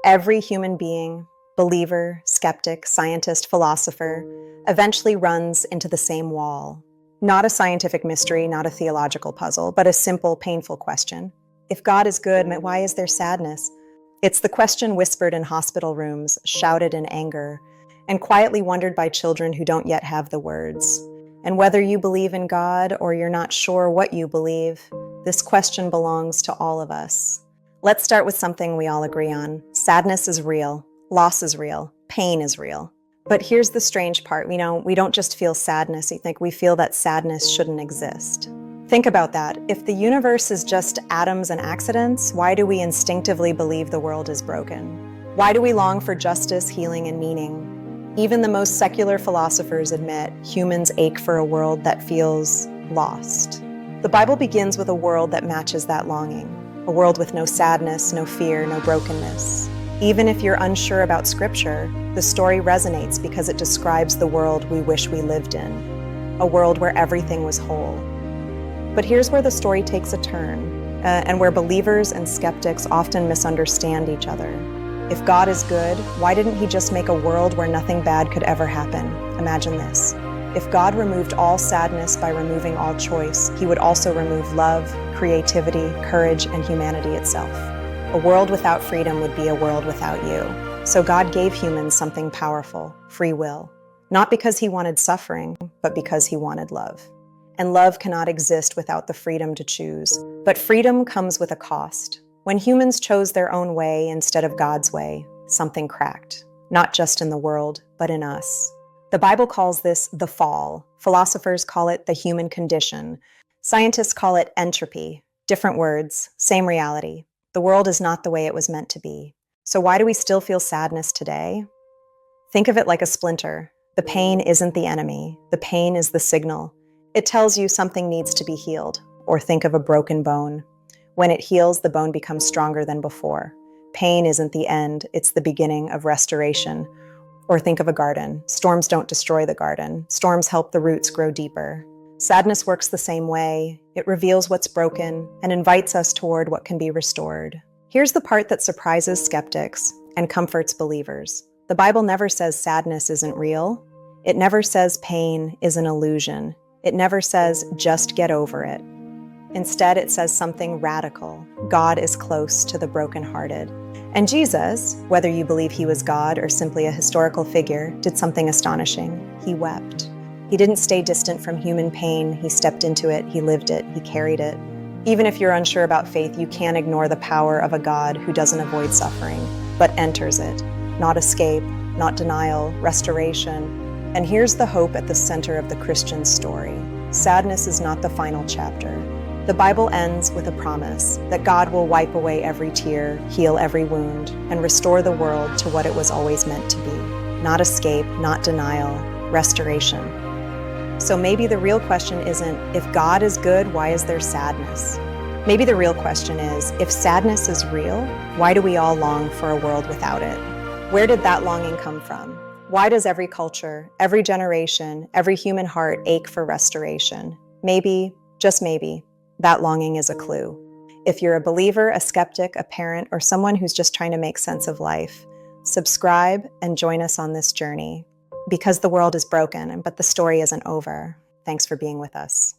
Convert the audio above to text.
Every human being, believer, skeptic, scientist, philosopher, eventually runs into the same wall. Not a scientific mystery, not a theological puzzle, but a simple, painful question. If God is good, why is there sadness? It's the question whispered in hospital rooms, shouted in anger, and quietly wondered by children who don't yet have the words. And whether you believe in God or you're not sure what you believe, this question belongs to all of us. Let's start with something we all agree on. Sadness is real, loss is real, pain is real. But here's the strange part. We don't just feel sadness. We feel that sadness shouldn't exist. Think about that. If the universe is just atoms and accidents, why do we instinctively believe the world is broken? Why do we long for justice, healing, and meaning? Even the most secular philosophers admit humans ache for a world that feels lost. The Bible begins with a world that matches that longing, a world with no sadness, no fear, no brokenness. Even if you're unsure about Scripture, the story resonates because it describes the world we wish we lived in, a world where everything was whole. But here's where the story takes a turn, and where believers and skeptics often misunderstand each other. If God is good, why didn't he just make a world where nothing bad could ever happen? Imagine this. If God removed all sadness by removing all choice, he would also remove love, creativity, courage, and humanity itself. A world without freedom would be a world without you. So God gave humans something powerful, free will. Not because he wanted suffering, but because he wanted love. And love cannot exist without the freedom to choose. But freedom comes with a cost. When humans chose their own way instead of God's way, something cracked. Not just in the world, but in us. The Bible calls this the fall. Philosophers call it the human condition. Scientists call it entropy. Different words, same reality. The world is not the way it was meant to be. So why do we still feel sadness today? Think of it like a splinter. The pain isn't the enemy. The pain is the signal. It tells you something needs to be healed. Or think of a broken bone. When it heals, the bone becomes stronger than before. Pain isn't the end. It's the beginning of restoration. Or think of a garden. Storms don't destroy the garden. Storms help the roots grow deeper. Sadness works the same way. It reveals what's broken and invites us toward what can be restored. Here's the part that surprises skeptics and comforts believers. The Bible never says sadness isn't real. It never says pain is an illusion. It never says just get over it. Instead, it says something radical. God is close to the brokenhearted. And Jesus, whether you believe he was God or simply a historical figure, did something astonishing. He wept. He didn't stay distant from human pain. He stepped into it. He lived it. He carried it. Even if you're unsure about faith, you can't ignore the power of a God who doesn't avoid suffering, but enters it. Not escape, not denial, restoration. And here's the hope at the center of the Christian story. Sadness is not the final chapter. The Bible ends with a promise that God will wipe away every tear, heal every wound, and restore the world to what it was always meant to be. Not escape, not denial, restoration. So maybe the real question isn't, if God is good, why is there sadness? Maybe the real question is, if sadness is real, why do we all long for a world without it? Where did that longing come from? Why does every culture, every generation, every human heart ache for restoration? Maybe, just maybe, that longing is a clue. If you're a believer, a skeptic, a parent, or someone who's just trying to make sense of life, subscribe and join us on this journey. Because the world is broken, but the story isn't over. Thanks for being with us.